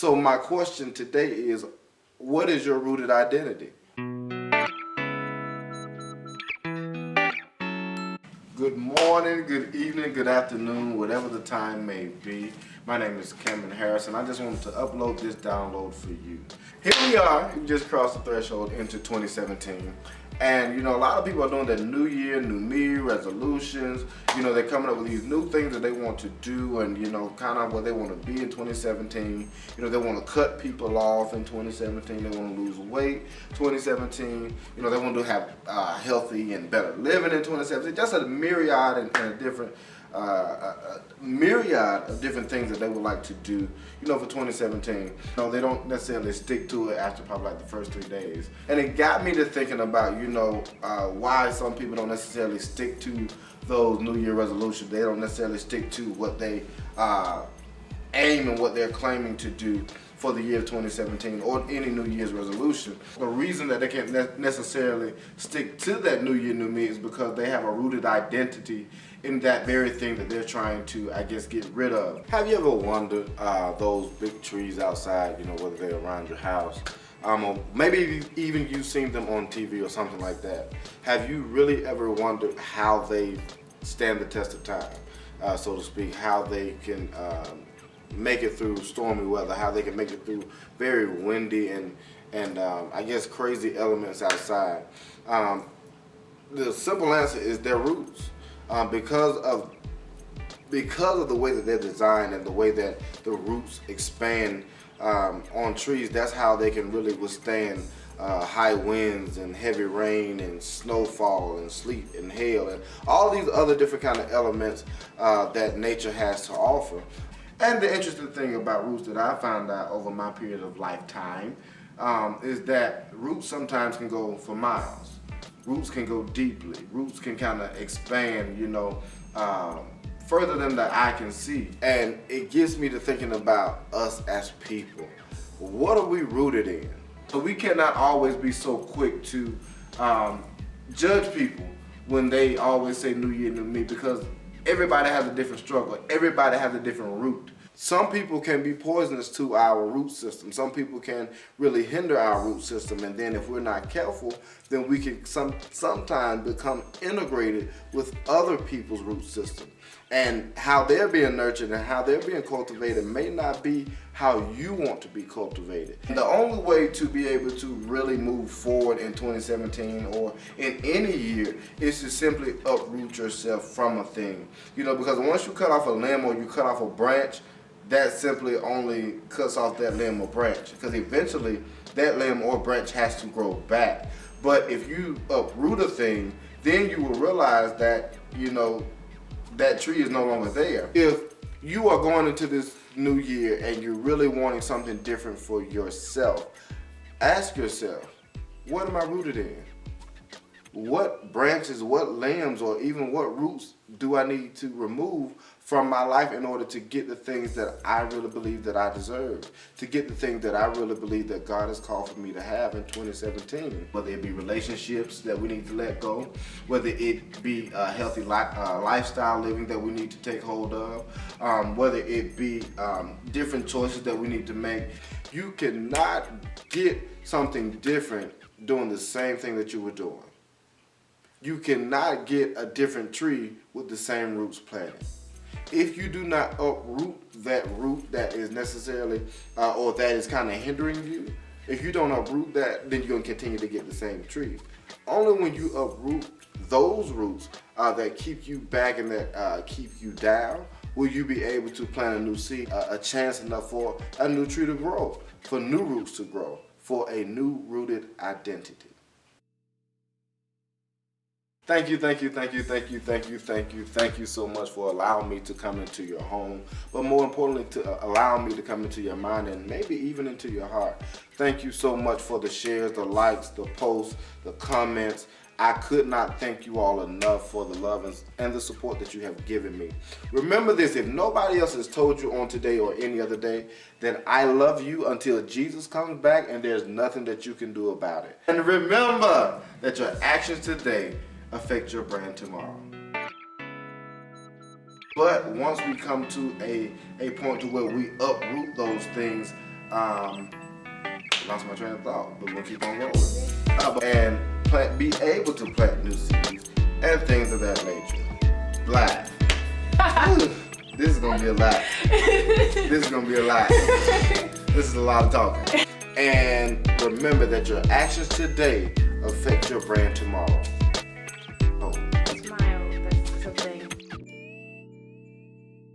So my question today is, what is your rooted identity? Good morning, good evening, good afternoon, whatever the time may be. My name is Cameron Harris, and I just wanted to upload this download for you. Here we are, we just crossed the threshold into 2017. And a lot of people are doing their new year, new me resolutions. They're coming up with these new things that they want to do and, kind of where they want to be in 2017. They want to cut people off in 2017. They want to lose weight 2017. They want to have healthy and better living in 2017. Just a myriad and a different myriad of different things that they would like to do, for 2017. They don't necessarily stick to it after probably like the first 3 days. And it got me to thinking about, why some people don't necessarily stick to those New Year resolutions. They don't necessarily stick to what they aim and what they're claiming to do for the year of 2017 or any New Year's resolution. The reason that they can't necessarily stick to that New Year, New Me is because they have a rooted identity in that very thing that they're trying to, get rid of. Have you ever wondered those big trees outside, whether they're around your house, or maybe even you've seen them on TV or something like that. Have you really ever wondered how they stand the test of time, so to speak, how they can make it through stormy weather, how they can make it through very windy and crazy elements outside? The simple answer is their roots. Because of the way that they're designed and the way that the roots expand on trees, that's how they can really withstand high winds and heavy rain and snowfall and sleet and hail and all these other different kind of elements that nature has to offer. And the interesting thing about roots that I found out over my period of lifetime is that roots sometimes can go for miles. Roots can go deeply. Roots can kind of expand, further than the eye can see. And it gets me to thinking about us as people. What are we rooted in? So we cannot always be so quick to judge people when they always say New Year, New Me, because everybody has a different struggle. Everybody has a different root. Some people can be poisonous to our root system. Some people can really hinder our root system, and then if we're not careful, then we can sometimes become integrated with other people's root system. And how they're being nurtured and how they're being cultivated may not be how you want to be cultivated. And the only way to be able to really move forward in 2017 or in any year is to simply uproot yourself from a thing. Because once you cut off a limb or you cut off a branch, that simply only cuts off that limb or branch, because eventually that limb or branch has to grow back. But if you uproot a thing, then you will realize that, that tree is no longer there. If you are going into this new year and you're really wanting something different for yourself, ask yourself, what am I rooted in? What branches, what limbs, or even what roots do I need to remove from my life in order to get the things that I really believe that I deserve, to get the things that I really believe that God has called for me to have in 2017? Whether it be relationships that we need to let go, whether it be a healthy lifestyle living that we need to take hold of, whether it be different choices that we need to make. You cannot get something different doing the same thing that you were doing. You cannot get a different tree with the same roots planted. If you do not uproot that root that is necessarily, or that is kind of hindering you, if you don't uproot that, then you're going to continue to get the same tree. Only when you uproot those roots that keep you back and that keep you down, will you be able to plant a new seed, a chance enough for a new tree to grow, for new roots to grow, for a new rooted identity. Thank you so much for allowing me to come into your home, but more importantly, to allow me to come into your mind and maybe even into your heart. Thank you so much for the shares, the likes, the posts, the comments. I could not thank you all enough for the love and the support that you have given me. Remember this, if nobody else has told you on today or any other day, then I love you until Jesus comes back, and there's nothing that you can do about it. And remember that your actions today affect your brand tomorrow. But once we come to a point to where we uproot those things lost my train of thought, but we'll keep on rolling. And be able to plant new seeds and things of that nature. Laugh. This is gonna be a lot. This is gonna be a lot. This is a lot of talking. And remember that your actions today affect your brand tomorrow.